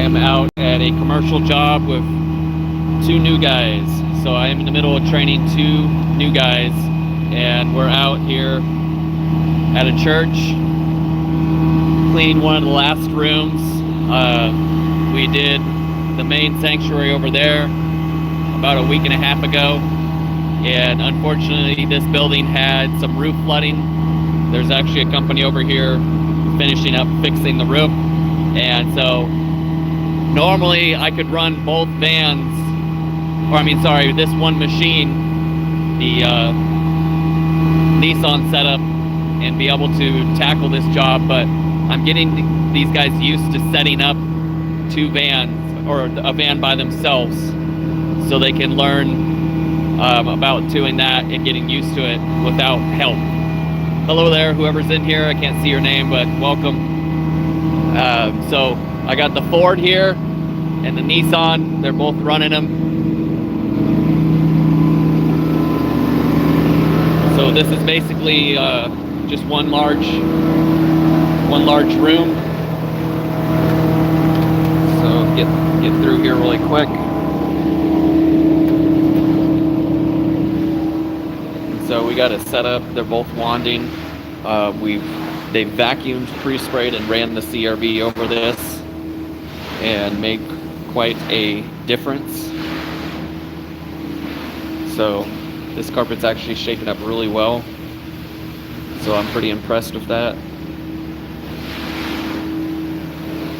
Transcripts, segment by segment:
am out at a commercial job with two new guys. So I am in the middle of training two new guys, and we're out here at a church cleaning one of the last rooms. We did the main sanctuary over there about a week and a half ago, and unfortunately this building had some roof flooding. There's actually a company over here finishing up fixing the roof, and so normally I could run both vans, this one machine, the Nissan setup, and be able to tackle this job, but I'm getting these guys used to setting up two vans, or a van by themselves, so they can learn about doing that and getting used to it without help. Hello there, whoever's in here. I can't see your name, but welcome. So I got the Ford here and the Nissan. They're both running them. So this is basically just one large room. So get through here really quick. So we got it set up. They're both wanding. They vacuumed, pre-sprayed, and ran the CRB over this, and made quite a difference. So this carpet's actually shaken up really well. So I'm pretty impressed with that.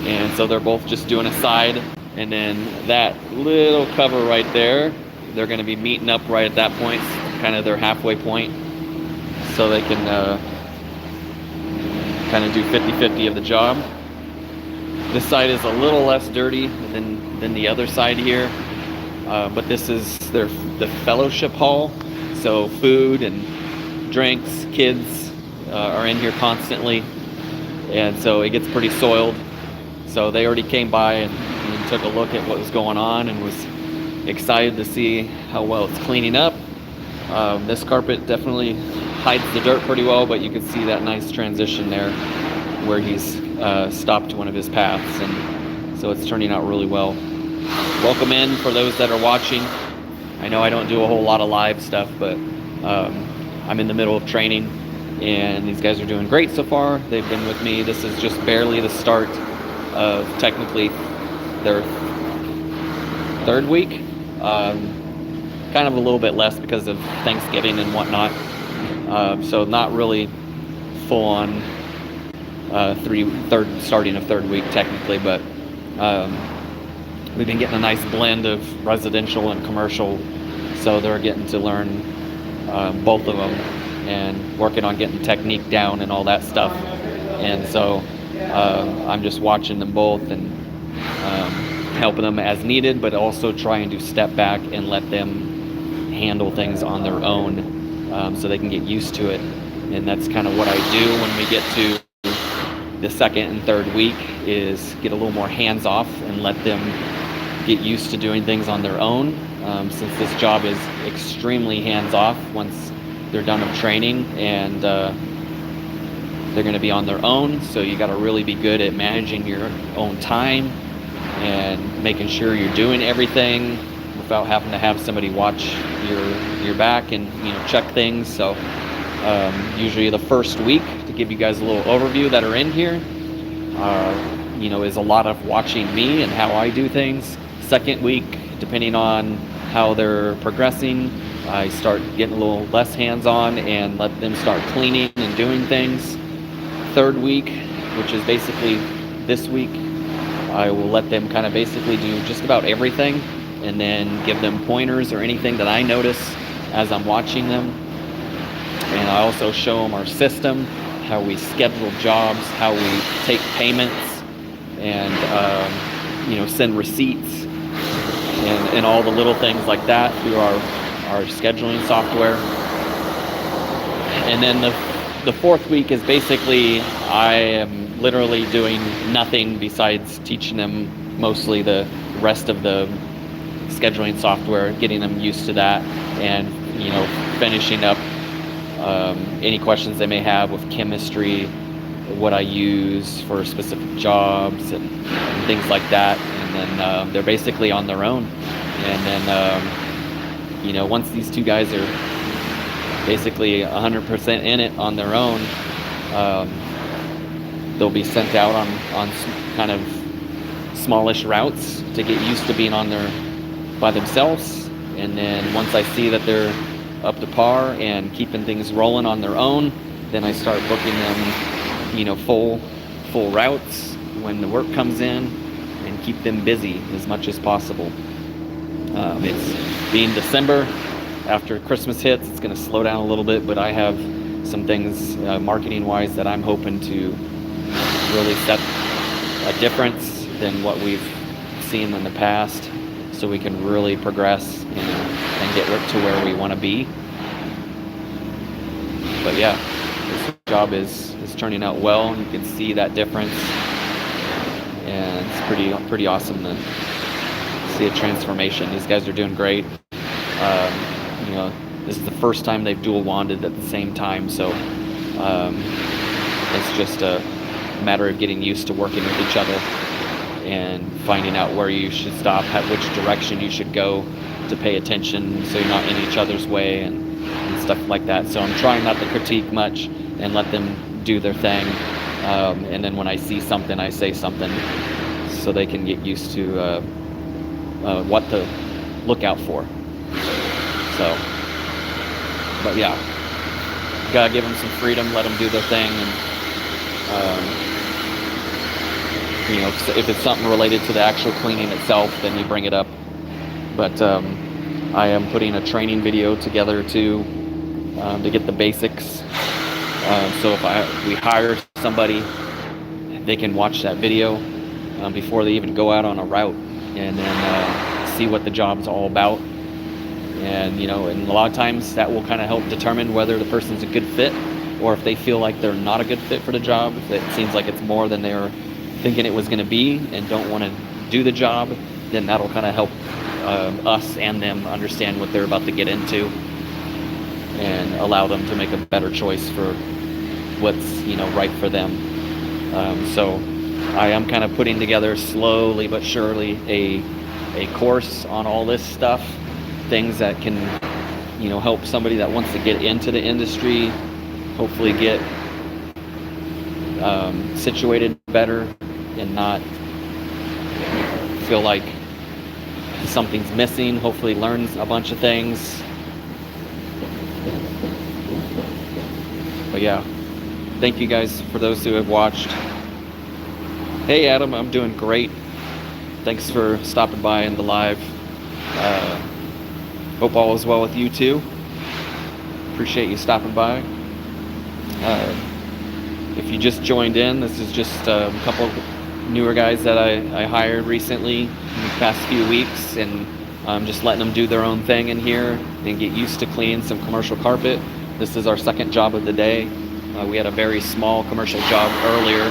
And so they're both just doing a side, and then that little cover right there, they're going to be meeting up right at that point, kind of their halfway point, so they can kind of do 50-50 of the job. This side is a little less dirty than the other side here, but this is the fellowship hall, so food and drinks, kids are in here constantly, and so it gets pretty soiled. So they already came by and took a look at what was going on and was excited to see how well it's cleaning up. This carpet definitely hides the dirt pretty well, but you can see that nice transition there where he's stopped one of his paths, and so it's turning out really well. Welcome in for those that are watching. I know I don't do a whole lot of live stuff, but I'm in the middle of training, and these guys are doing great so far. They've been with me. This is just barely the start of technically their third week. Kind of a little bit less because of Thanksgiving and whatnot. So not really full on starting of third week technically, but we've been getting a nice blend of residential and commercial, so they're getting to learn both of them and working on getting technique down and all that stuff. And so I'm just watching them both and helping them as needed, but also trying to step back and let them handle things on their own, so they can get used to it. And that's kind of what I do when we get to the second and third week, is get a little more hands off and let them get used to doing things on their own, since this job is extremely hands off once they're done with training, and they're going to be on their own. So you got to really be good at managing your own time and making sure you're doing everything without having to have somebody watch your back and check things. So usually the first week, to give you guys a little overview that are in here, is a lot of watching me and how I do things. Second week, depending on how they're progressing, I start getting a little less hands-on and let them start cleaning and doing things. Third week, which is basically this week, I will let them kind of basically do just about everything, and then give them pointers or anything that I notice as I'm watching them. And I also show them our system, how we schedule jobs, how we take payments, and send receipts, and all the little things like that through our scheduling software. And then the fourth week is basically I am literally doing nothing besides teaching them mostly the rest of the scheduling software, getting them used to that, and finishing up any questions they may have with chemistry, what I use for specific jobs and things like that. and then they're basically on their own. And then once these two guys are basically 100% in it on their own, they'll be sent out on kind of smallish routes to get used to being on there by themselves. And then once I see that they're up to par and keeping things rolling on their own, then I start booking them, full routes when the work comes in, and keep them busy as much as possible. It's being December, after Christmas hits, it's going to slow down a little bit, but I have some things marketing-wise that I'm hoping to really set a difference than what we've seen in the past, so we can really progress and get to where we want to be. But yeah, this job is turning out well, and you can see that difference, and it's pretty awesome to see a transformation. These guys are doing great. This is the first time they've dual wanded at the same time, so it's just a matter of getting used to working with each other and finding out where you should stop, which direction you should go to pay attention, so you're not in each other's way and stuff like that. So I'm trying not to critique much and let them do their thing, and then when I see something, I say something, so they can get used to what to look out for. So, but yeah, gotta give them some freedom, let them do their thing, and if it's something related to the actual cleaning itself, then you bring it up. But I am putting a training video together to get the basics. So if we hire somebody, they can watch that video before they even go out on a route, and then see what the job's all about. And and a lot of times that will kind of help determine whether the person's a good fit, or if they feel like they're not a good fit for the job, if it seems like it's more than they were thinking it was going to be and don't want to do the job, then that'll kind of help us and them understand what they're about to get into, and allow them to make a better choice for what's right for them. So I am kind of putting together slowly but surely a course on all this stuff, things that can help somebody that wants to get into the industry hopefully get situated better and not feel like something's missing. Hopefully learns a bunch of things. But yeah, thank you guys for those who have watched. Hey Adam, I'm doing great. Thanks for stopping by in the live. Hope all is well with you too. Appreciate you stopping by. If you just joined in, this is just a couple of newer guys that I hired recently in the past few weeks, and I'm just letting them do their own thing in here and get used to cleaning some commercial carpet. This is our second job of the day. We had a very small commercial job earlier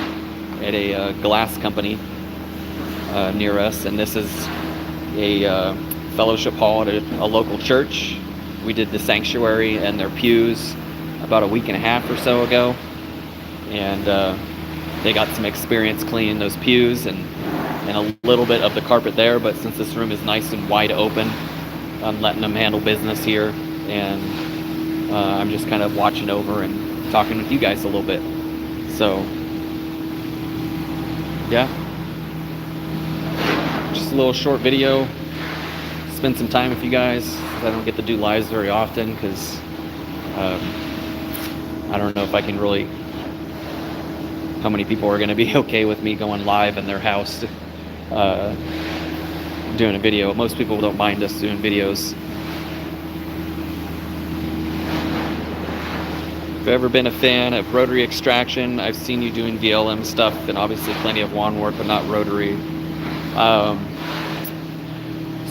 at a glass company near us, and this is a fellowship hall at a local church. We did the sanctuary and their pews about a week and a half or so ago, and they got some experience cleaning those pews and a little bit of the carpet there. But since this room is nice and wide open, I'm letting them handle business here, and I'm just kind of watching over and talking with you guys a little bit. So yeah, just a little short video. Spend some time with you guys. I don't get to do lives very often because I don't know if I can really, how many people are going to be okay with me going live in their house doing a video. Most people don't mind us doing videos. If you've ever been a fan of rotary extraction, I've seen you doing VLM stuff, and obviously plenty of wand work, but not rotary.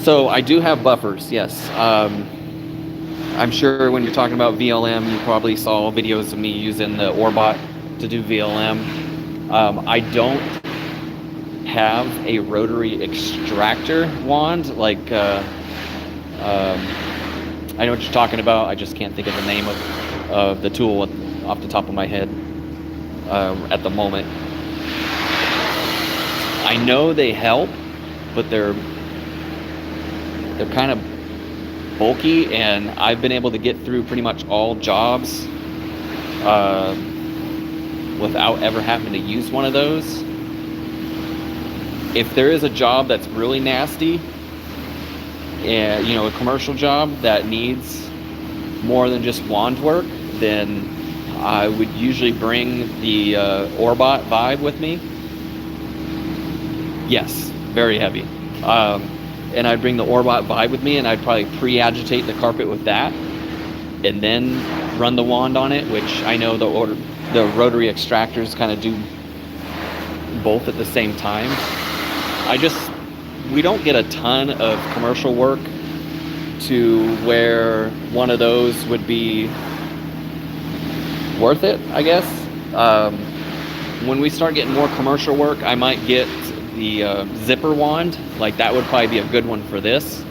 So I do have buffers, yes. I'm sure when you're talking about VLM, you probably saw videos of me using the Orbot to do VLM. I don't have a rotary extractor wand, like I know what you're talking about. I just can't think of the name of the tool off the top of my head at the moment. I know they help, but they're kind of bulky, and I've been able to get through pretty much all jobs without ever having to use one of those. If there is a job that's really nasty, and a commercial job that needs more than just wand work, then I would usually bring the Orbot Vibe with me. Yes, very heavy. And I'd bring the Orbot Vibe with me, and I'd probably pre-agitate the carpet with that, and then run the wand on it, which I know the rotary extractors kind of do both at the same time. We don't get a ton of commercial work to where one of those would be worth it, I guess. When we start getting more commercial work, I might get the zipper wand. Like, that would probably be a good one for this.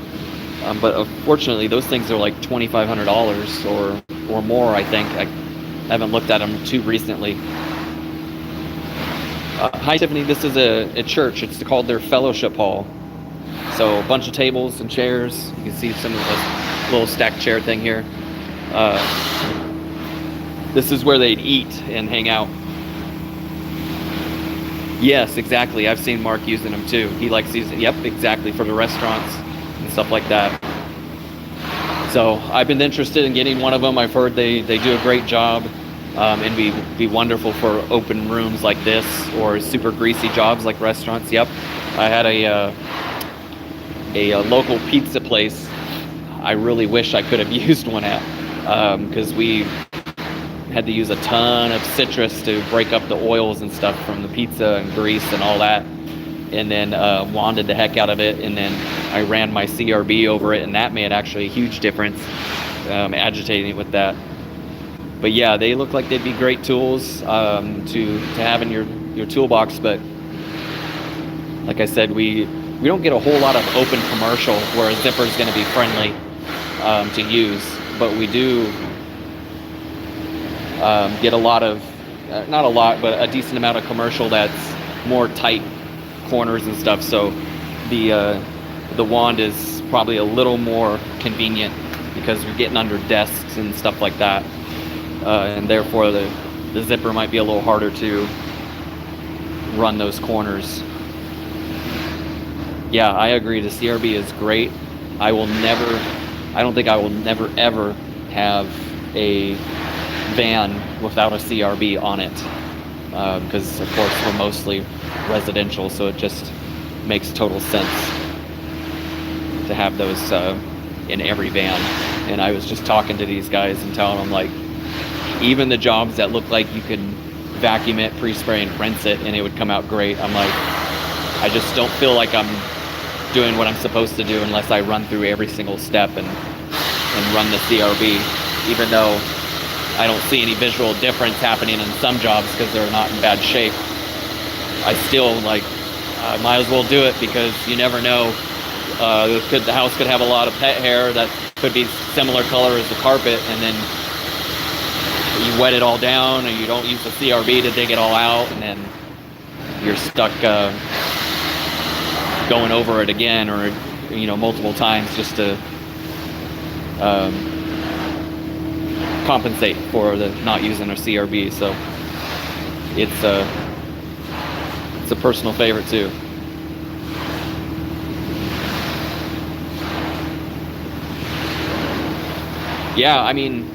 But unfortunately, those things are like $2,500 or more, I think. I haven't looked at them too recently. Hi, Tiffany. This is a church. It's called their fellowship hall. So a bunch of tables and chairs. You can see some of this little stacked chair thing here. This is where they'd eat and hang out. Yes, exactly. I've seen Mark using them too. He likes using, yep, exactly, for the restaurants and stuff like that. So I've been interested in getting one of them. I've heard they do a great job, and be wonderful for open rooms like this, or super greasy jobs like restaurants. Yep. I had a local pizza place I really wish I could have used one at, because we had to use a ton of citrus to break up the oils and stuff from the pizza and grease and all that, and then wanded the heck out of it, and then I ran my CRB over it, and that made actually a huge difference, agitating it with that. But yeah, they look like they'd be great tools to have in your toolbox. But like I said, we don't get a whole lot of open commercial where a zipper is going to be friendly to use, but we do get a lot of, not a lot, but a decent amount of commercial that's more tight corners and stuff. So the wand is probably a little more convenient because you're getting under desks and stuff like that, and therefore the zipper might be a little harder to run those corners. Yeah, I agree. The CRB is great. I don't think I will never ever have a van without a CRB on it, because of course we're mostly residential, so it just makes total sense to have those in every van. And I was just talking to these guys and telling them, like, even the jobs that look like you could vacuum it, pre-spray, and rinse it and it would come out great, I'm like, I just don't feel like I'm doing what I'm supposed to do unless I run through every single step and run the CRB, even though I don't see any visual difference happening in some jobs because they're not in bad shape. I still, like, might as well do it, because you never know. The house could have a lot of pet hair that could be similar color as the carpet, and then you wet it all down and you don't use the CRB to dig it all out, and then you're stuck going over it again, or multiple times, just to compensate for the not using a CRB. So it's a personal favorite too. Yeah, I mean,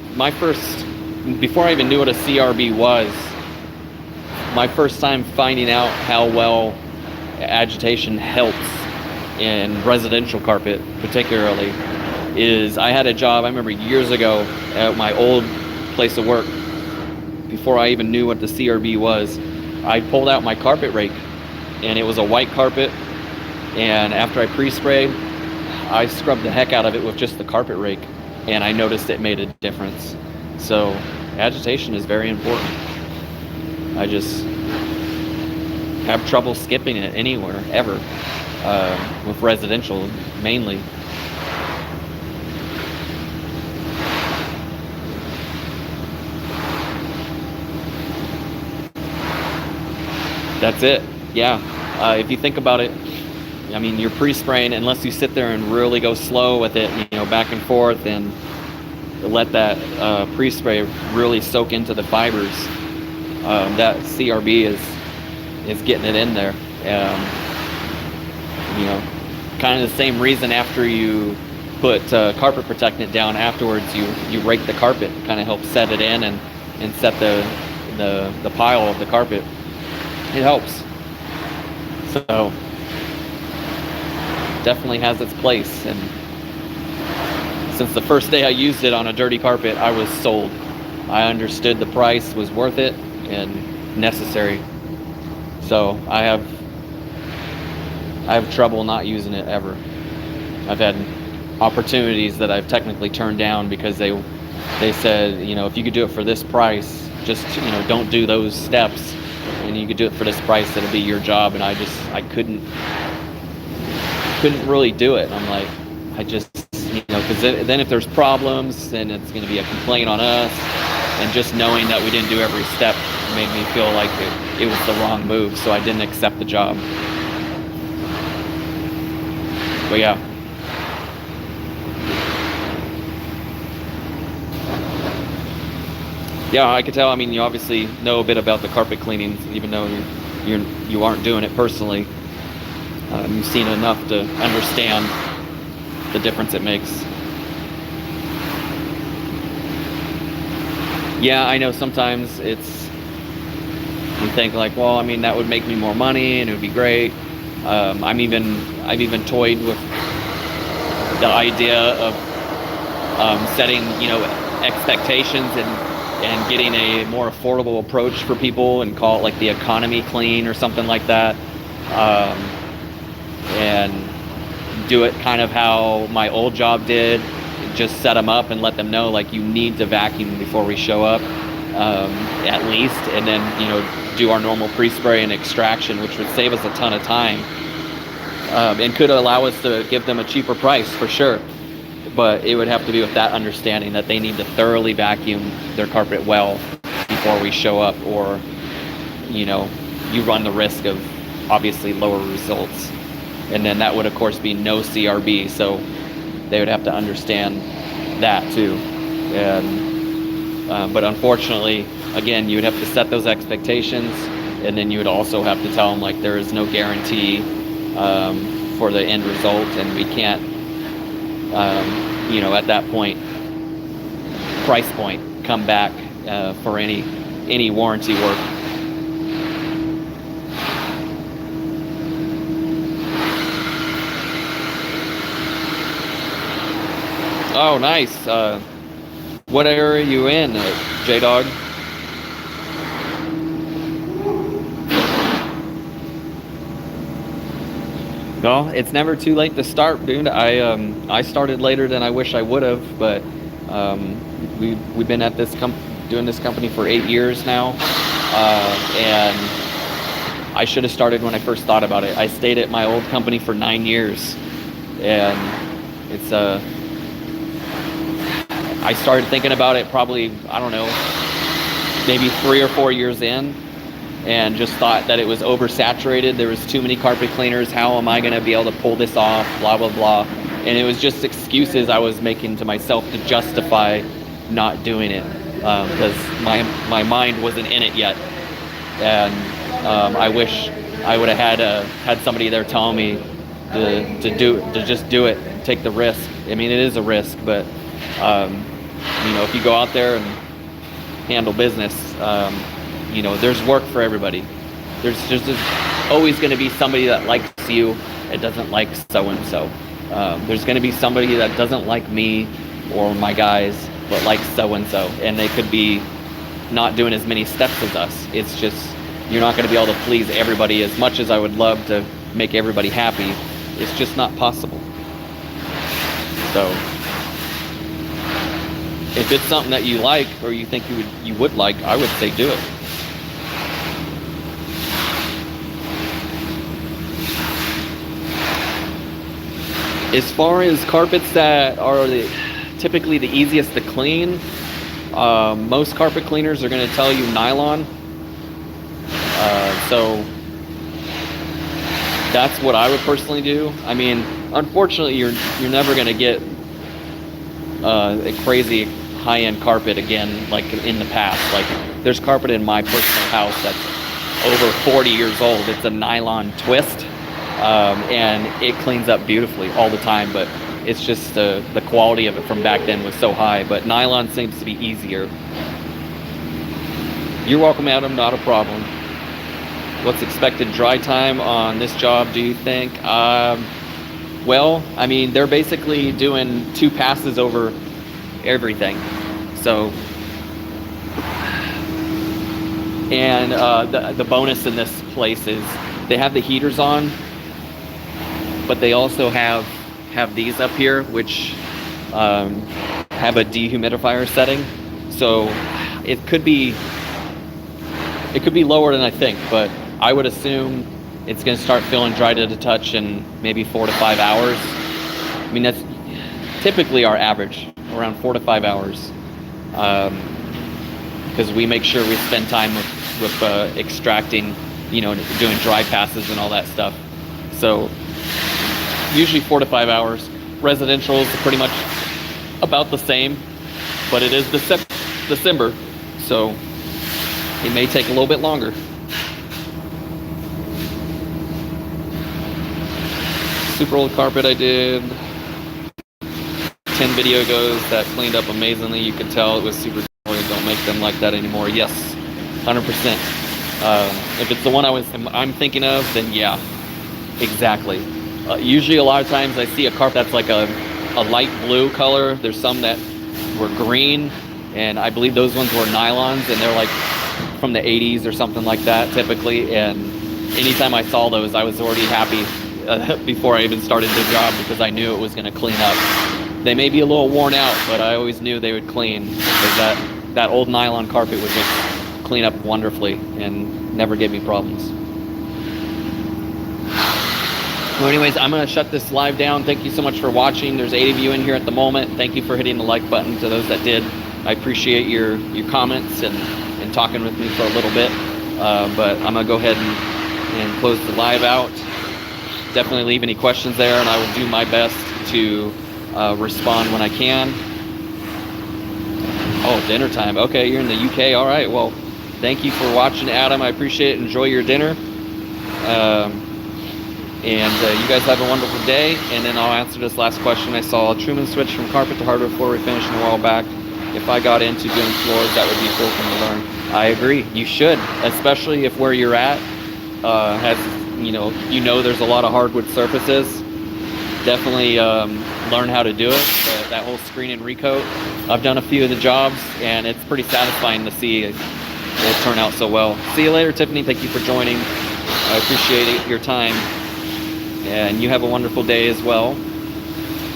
before I even knew what a CRB was, my first time finding out how well agitation helps in residential carpet particularly is, I had a job, I remember years ago at my old place of work, before I even knew what the CRB was, I pulled out my carpet rake, and it was a white carpet, and after I pre-sprayed, I scrubbed the heck out of it with just the carpet rake, and I noticed it made a difference. So agitation is very important. I just have trouble skipping it anywhere, ever, with residential mainly. That's it. Yeah. If you think about it, I mean, you're pre-spraying unless you sit there and really go slow with it, back and forth, and let that pre-spray really soak into the fibers. That CRB is getting it in there. Kind of the same reason after you put carpet protectant down afterwards, you rake the carpet, kind of helps set it in and set the pile of the carpet. It helps. So definitely has its place, and since the first day I used it on a dirty carpet, I was sold. I understood the price was worth it and necessary. So I have trouble not using it ever. I've had opportunities that I've technically turned down because they said, if you could do it for this price, just don't do those steps, and you could do it for this price, it'll be your job. And I couldn't really do it. I'm like, because then if there's problems, then it's going to be a complaint on us. And just knowing that we didn't do every step made me feel like it was the wrong move, so I didn't accept the job. But yeah. Yeah, I could tell. I mean, you obviously know a bit about the carpet cleaning, even though you aren't doing it personally. You've seen enough to understand the difference it makes. Yeah, I know sometimes you think like, well, I mean, that would make me more money and it would be great. I've even toyed with the idea of setting, expectations and getting a more affordable approach for people and call it like the economy clean or something like that. And do it kind of how my old job did, just set them up and let them know like you need to vacuum before we show up, at least, and then do our normal pre-spray and extraction, which would save us a ton of time, and could allow us to give them a cheaper price for sure. But it would have to be with that understanding that they need to thoroughly vacuum their carpet well before we show up, or you run the risk of obviously lower results. And then that would of course be no CRB, so they would have to understand that too. And but unfortunately, again, you would have to set those expectations, and then you would also have to tell them like there is no guarantee for the end result, and we can't at that point, price point, come back for any warranty work. Oh, nice. What area are you in, J-Dog? Well, it's never too late to start, dude. I started later than I wish I would have, but we've been at this doing this company for 8 years now, and I should have started when I first thought about it. I stayed at my old company for 9 years, and it's I started thinking about it probably, I don't know, maybe 3 or 4 years in, and just thought that it was oversaturated. There was too many carpet cleaners. How am I going to be able to pull this off? Blah, blah, blah. And it was just excuses I was making to myself to justify not doing it, because my mind wasn't in it yet. And I wish I would have had somebody there telling me to just do it, take the risk. I mean, it is a risk, but if you go out there and handle business, there's work for everybody. There's always going to be somebody that likes you and doesn't like so-and-so. There's going to be somebody that doesn't like me or my guys, but likes so-and-so. And they could be not doing as many steps as us. It's just, you're not going to be able to please everybody. As much as I would love to make everybody happy, it's just not possible. So if it's something that you like, or you think you would like, I would say do it. As far as carpets that are typically the easiest to clean, most carpet cleaners are going to tell you nylon. So That's what I would personally do. I mean, unfortunately, you're never gonna get a crazy high-end carpet again like in the past. Like there's carpet in my personal house that's over 40 years old. It's a nylon twist, and it cleans up beautifully all the time. But it's just the quality of it from back then was so high. But nylon seems to be easier. You're welcome, Adam. Not a problem. What's expected dry time on this job, do you think? Well, I mean, they're basically doing 2 passes over everything. So, and the bonus in this place is they have the heaters on, but they also have these up here, which have a dehumidifier setting. So it could be lower than I think, but I would assume it's going to start feeling dry to the touch in maybe 4 to 5 hours. I mean, that's typically our average, around 4 to 5 hours. Because we make sure we spend time with extracting, doing dry passes and all that stuff. So usually 4 to 5 hours. Residential is pretty much about the same, but it is December, so it may take a little bit longer. Super old carpet I did 10 video ago that cleaned up amazingly. You could tell it was super oily. Don't make them like that anymore. Yes, 100%. If it's the one I'm thinking of, then yeah, exactly. Usually a lot of times I see a carpet that's like a light blue color. There's some that were green, and I believe those ones were nylons, and they're like from the 80s or something like that typically. And anytime I saw those, I was already happy before I even started the job, because I knew it was going to clean up. They may be a little worn out, but I always knew they would clean, because that old nylon carpet would just clean up wonderfully and never give me problems. Well, anyways, I'm going to shut this live down. Thank you so much for watching. There's 8 of you in here at the moment. Thank you for hitting the like button. To those that did, I appreciate your comments and talking with me for a little bit. But I'm going to go ahead and close the live out. Definitely leave any questions there, and I will do my best to respond when I can. Oh, dinner time. Okay, you're in the UK. All right. Well, thank you for watching, Adam. I appreciate it. Enjoy your dinner. And you guys have a wonderful day. And then I'll answer this last question. I saw a Truman switch from carpet to hardwood floor refinishing a while back. If I got into doing floors, that would be cool for me to learn. I agree. You should, especially if where you're at has, there's a lot of hardwood surfaces. Definitely learn how to do it. That whole screen and recoat. I've done a few of the jobs, and it's pretty satisfying to see it turn out so well. See you later, Tiffany. Thank you for joining. I appreciate your time. And you have a wonderful day as well.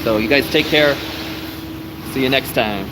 So you guys take care. See you next time.